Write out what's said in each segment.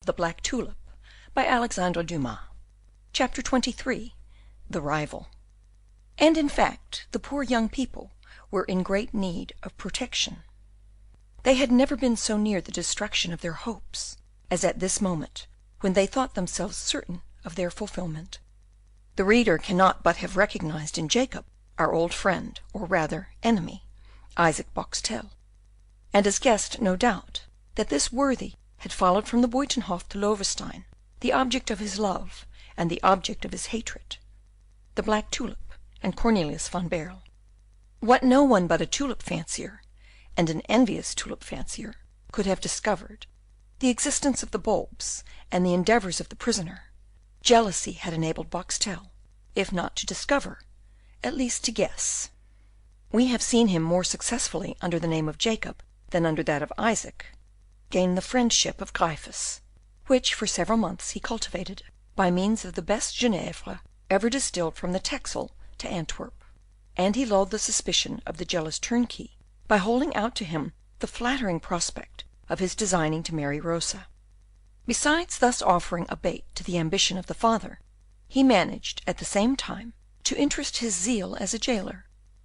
The Black Tulip by Alexandre Dumas. Chapter 23. The Rival. And in fact the poor young people were in great need of protection. They had never been so near the destruction of their hopes as at this moment, when they thought themselves certain of their fulfilment. The reader cannot but have recognized in Jacob our old friend, or rather enemy, Isaac Boxtel, and has guessed, no doubt, that this worthy had followed from the Buitenhof to Loewestein the object of his love and the object of his hatred, the black tulip and Cornelius van Baerle. What no one but a tulip fancier, and an envious tulip fancier, could have discovered, the existence of the bulbs and the endeavours of the prisoner, jealousy had enabled Boxtel, if not to discover, at least to guess. We have seen him more successfully under the name of Jacob than under that of Isaac gain the friendship of Gryphus, which for several months he cultivated by means of the best Genièvre ever distilled from the Texel to Antwerp, and he lulled the suspicion of the jealous turnkey by holding out to him the flattering prospect of his designing to marry Rosa. Besides thus offering a bait to the ambition of the father, he managed at the same time to interest his zeal as a jailer,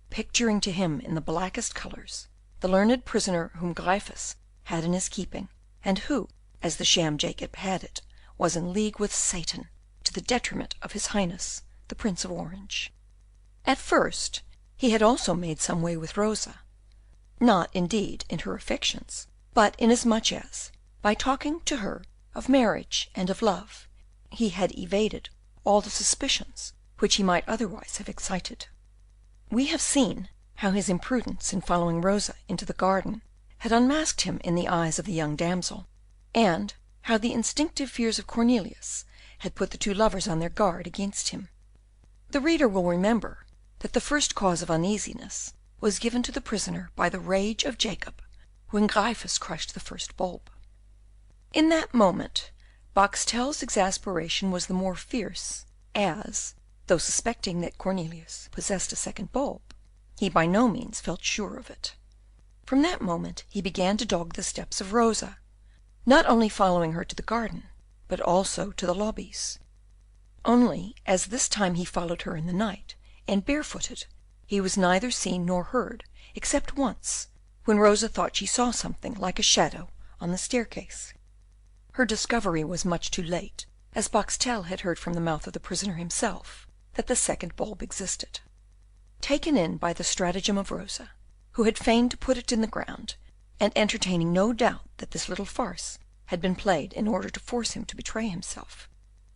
picturing to him in the blackest colours the learned prisoner whom Gryphus had in his keeping, and who, as the sham Jacob had it, was in league with Satan, to the detriment of his Highness the Prince of Orange. At first he had also made some way with Rosa, not indeed in her affections, but inasmuch as, by talking to her of marriage and of love, he had evaded all the suspicions which he might otherwise have excited. We have seen how his imprudence in following Rosa into the garden had unmasked him in the eyes of the young damsel, and how the instinctive fears of Cornelius had put the two lovers on their guard against him. The reader will remember that the first cause of uneasiness was given to the prisoner by the rage of Jacob when Gryphus crushed the first bulb. In that moment Boxtel's exasperation was the more fierce, as, though suspecting that Cornelius possessed a second bulb, he by no means felt sure of it. From that moment he began to dog the steps of Rosa, not only following her to the garden, but also to the lobbies. Only, as this time he followed her in the night, and barefooted, he was neither seen nor heard, except once, when Rosa thought she saw something like a shadow on the staircase. Her discovery was much too late, as Boxtel had heard from the mouth of the prisoner himself that the second bulb existed. Taken in by the stratagem of Rosa, who had feigned to put it in the ground, and entertaining no doubt that this little farce had been played in order to force him to betray himself,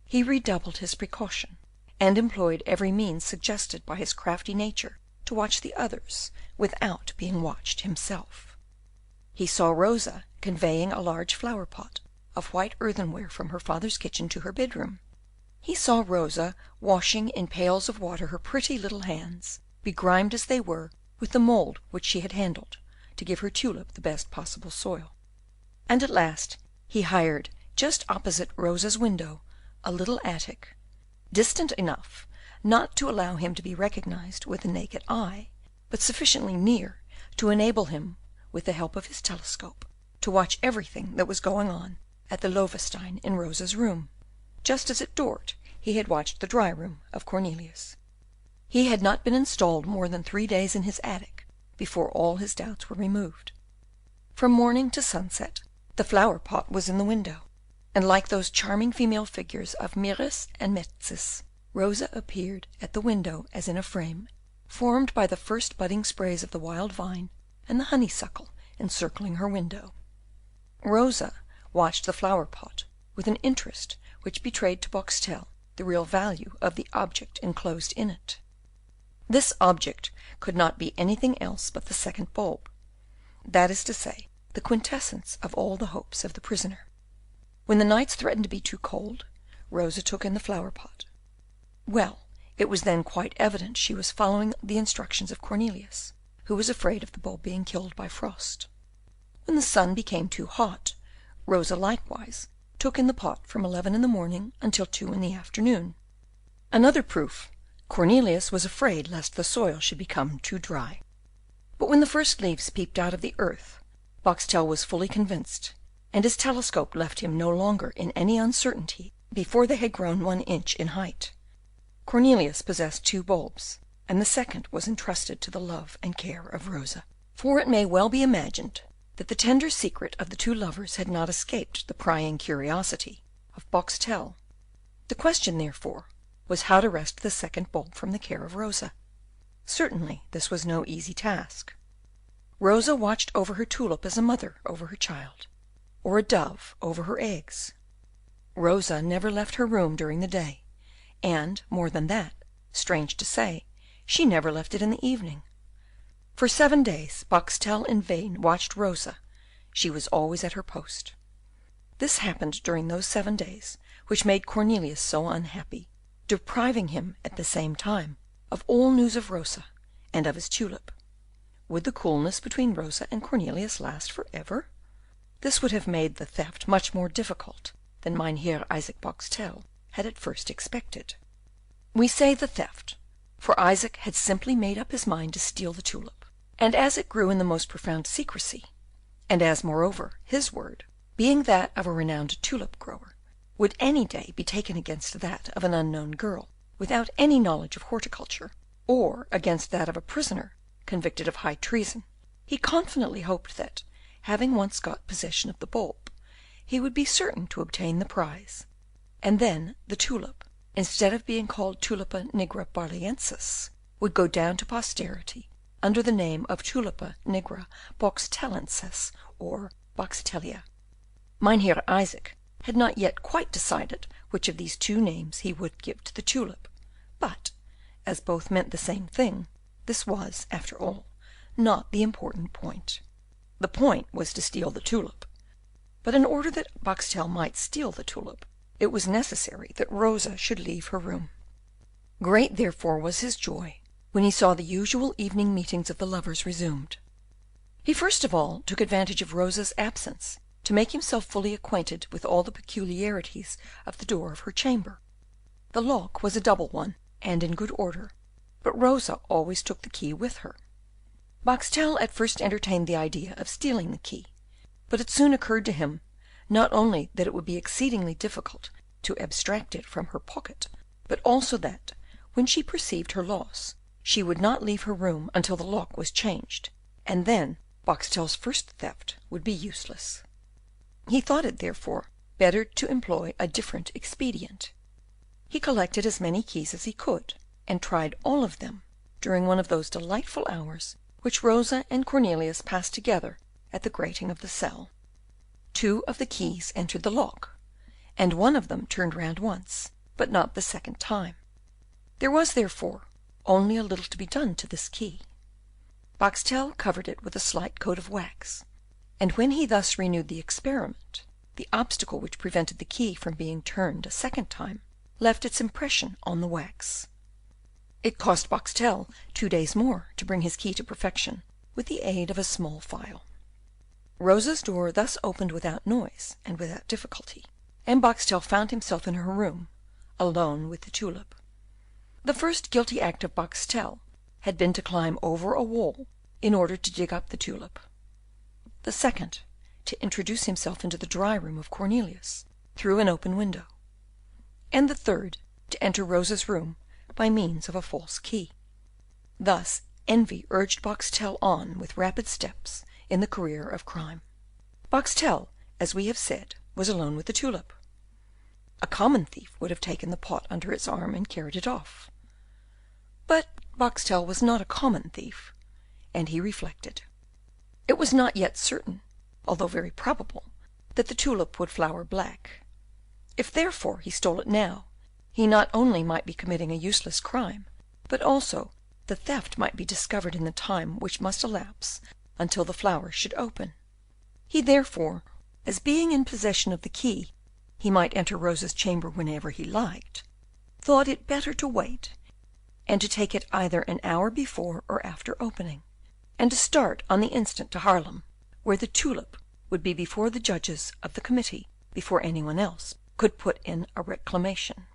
he redoubled his precaution, and employed every means suggested by his crafty nature to watch the others without being watched himself. He saw Rosa conveying a large flower pot of white earthenware from her father's kitchen to her bedroom. He saw Rosa washing in pails of water her pretty little hands, begrimed as they were with the mould which she had handled, to give her tulip the best possible soil. And at last he hired, just opposite Rosa's window, a little attic, distant enough not to allow him to be recognized with the naked eye, but sufficiently near to enable him, with the help of his telescope, to watch everything that was going on at the Loewestein in Rosa's room, just as at Dort he had watched the dry room of Cornelius. He had not been installed more than 3 days in his attic before all his doubts were removed. From morning to sunset the flower pot was in the window, and like those charming female figures of Mieris and Metzys, Rosa appeared at the window as in a frame, formed by the first budding sprays of the wild vine and the honeysuckle encircling her window. Rosa watched the flower pot with an interest which betrayed to Boxtel the real value of the object enclosed in it. This object could not be anything else but the second bulb, that is to say, the quintessence of all the hopes of the prisoner. When the nights threatened to be too cold, Rosa took in the flower pot. Well, it was then quite evident she was following the instructions of Cornelius, who was afraid of the bulb being killed by frost. When the sun became too hot, Rosa likewise took in the pot from 11 in the morning until 2 in the afternoon. Another proof: Cornelius was afraid lest the soil should become too dry. But when the first leaves peeped out of the earth, Boxtel was fully convinced and his telescope left him no longer in any uncertainty before they had grown 1 inch in height. Cornelius possessed 2 bulbs, and the second was entrusted to the love and care of Rosa. For it may well be imagined that the tender secret of the 2 lovers had not escaped the prying curiosity of Boxtel. The question, therefore, was how to wrest the second bulb from the care of Rosa. Certainly this was no easy task. Rosa watched over her tulip as a mother over her child, or a dove over her eggs. Rosa never left her room during the day, and, more than that, strange to say, she never left it in the evening. For 7 days Boxtel in vain watched Rosa; she was always at her post. This happened during those 7 days which made Cornelius so unhappy, depriving him at the same time of all news of Rosa and of his tulip. Would the coolness between Rosa and Cornelius last for ever? This would have made the theft much more difficult than Mynheer Isaac Boxtel had at first expected. We say the theft, for Isaac had simply made up his mind to steal the tulip, and as it grew in the most profound secrecy, and as, moreover, his word, being that of a renowned tulip grower, would any day be taken against that of an unknown girl without any knowledge of horticulture, or against that of a prisoner convicted of high treason, he confidently hoped that, having once got possession of the bulb, he would be certain to obtain the prize, and then the tulip, instead of being called Tulipa nigra barlaiensis, would go down to posterity under the name of Tulipa nigra boxtellensis, or Boxtellia. Mynheer Isaac had not yet quite decided which of these 2 names he would give to the tulip, but, as both meant the same thing, this was, after all, not the important point. The point was to steal the tulip, but in order that Boxtel might steal the tulip, it was necessary that Rosa should leave her room. Great therefore was his joy when he saw the usual evening meetings of the lovers resumed. He first of all took advantage of Rosa's absence to make himself fully acquainted with all the peculiarities of the door of her chamber. The lock was a double one, and in good order, but Rosa always took the key with her. Boxtel at first entertained the idea of stealing the key, but it soon occurred to him, not only that it would be exceedingly difficult to abstract it from her pocket, but also that, when she perceived her loss, she would not leave her room until the lock was changed, and then Boxtel's first theft would be useless. He thought it, therefore, better to employ a different expedient. He collected as many keys as he could, and tried all of them during one of those delightful hours which Rosa and Cornelius passed together at the grating of the cell. 2 of the keys entered the lock, and one of them turned round once, but not the second time. There was, therefore, only a little to be done to this key. Boxtel covered it with a slight coat of wax, and when he thus renewed the experiment, the obstacle which prevented the key from being turned a second time left its impression on the wax. It cost Boxtel 2 days more to bring his key to perfection with the aid of a small file. Rosa's door thus opened without noise and without difficulty, and Boxtel found himself in her room, alone with the tulip. The first guilty act of Boxtel had been to climb over a wall in order to dig up the tulip; the second, to introduce himself into the dry room of Cornelius through an open window; and the third, to enter Rosa's room by means of a false key. Thus envy urged Boxtel on with rapid steps in the career of crime. Boxtel, as we have said, was alone with the tulip. A common thief would have taken the pot under its arm and carried it off. But Boxtel was not a common thief, and he reflected. It was not yet certain, although very probable, that the tulip would flower black. If therefore he stole it now, he not only might be committing a useless crime, but also the theft might be discovered in the time which must elapse until the flower should open. He therefore, as being in possession of the key, he might enter Rosa's chamber whenever he liked, thought it better to wait, and to take it either an hour before or after opening, and to start on the instant to Haarlem, where the tulip would be before the judges of the committee before any one else could put in a reclamation.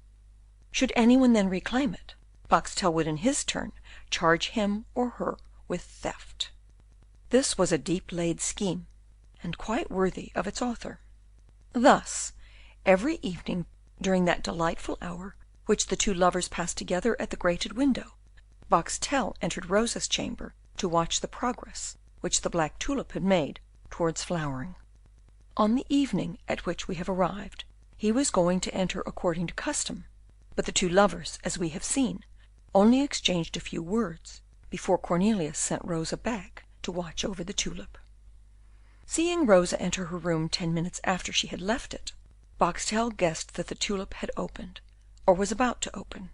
Should any one then reclaim it, Boxtel would in his turn charge him or her with theft. This was a deep laid scheme, and quite worthy of its author. Thus, every evening during that delightful hour which the two lovers passed together at the grated window, Boxtel entered Rosa's chamber to watch the progress which the black tulip had made towards flowering. On the evening at which we have arrived, he was going to enter according to custom, but the two lovers, as we have seen, only exchanged a few words before Cornelius sent Rosa back to watch over the tulip. Seeing Rosa enter her room 10 minutes after she had left it, Boxtel guessed that the tulip had opened, or was about to open.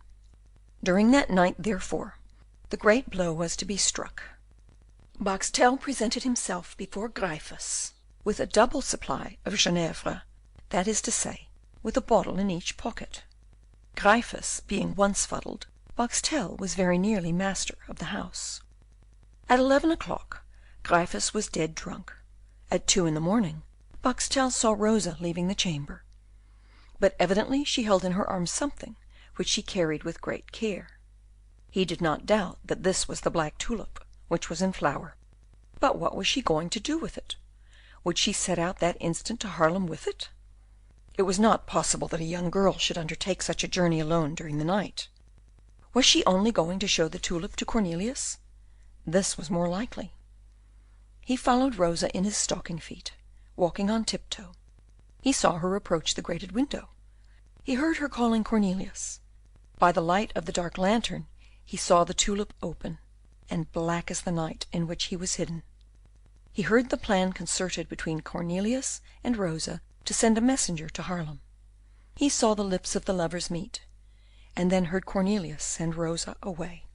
During that night, therefore, the great blow was to be struck. Boxtel presented himself before Gryphus with a double supply of Genièvre, that is to say, with a bottle in each pocket. Gryphus being once fuddled, Boxtel was very nearly master of the house. At 11 o'clock, Gryphus was dead drunk. At 2 in the morning, Boxtel saw Rosa leaving the chamber, but evidently she held in her arms something which she carried with great care. He did not doubt that this was the black tulip, which was in flower. But what was she going to do with it? Would she set out that instant to Haarlem with it? It was not possible that a young girl should undertake such a journey alone during the night. Was she only going to show the tulip to Cornelius? This was more likely. He followed Rosa in his stocking feet, walking on tiptoe. He saw her approach the grated window. He heard her calling Cornelius. By the light of the dark lantern he saw the tulip open, and black as the night in which he was hidden. He heard the plan concerted between Cornelius and Rosa to send a messenger to Haarlem. He saw the lips of the lovers meet, and then heard Cornelius send Rosa away.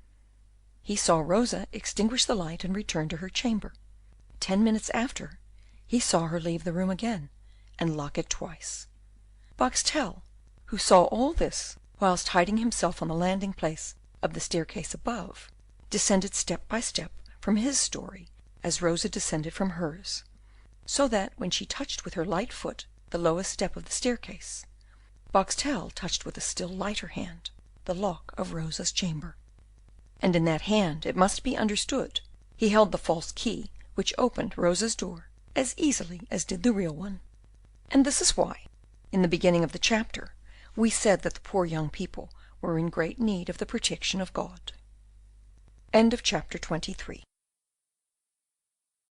He saw Rosa extinguish the light and return to her chamber. 10 minutes after, he saw her leave the room again, and lock it twice. Boxtel, who saw all this whilst hiding himself on the landing place of the staircase above, descended step by step from his story as Rosa descended from hers, so that when she touched with her light foot the lowest step of the staircase, Boxtel touched with a still lighter hand the lock of Rosa's chamber. And in that hand, it must be understood, he held the false key which opened Rosa's door as easily as did the real one. And this is why, in the beginning of the chapter, we said that the poor young people were in great need of the protection of God. End of chapter 23.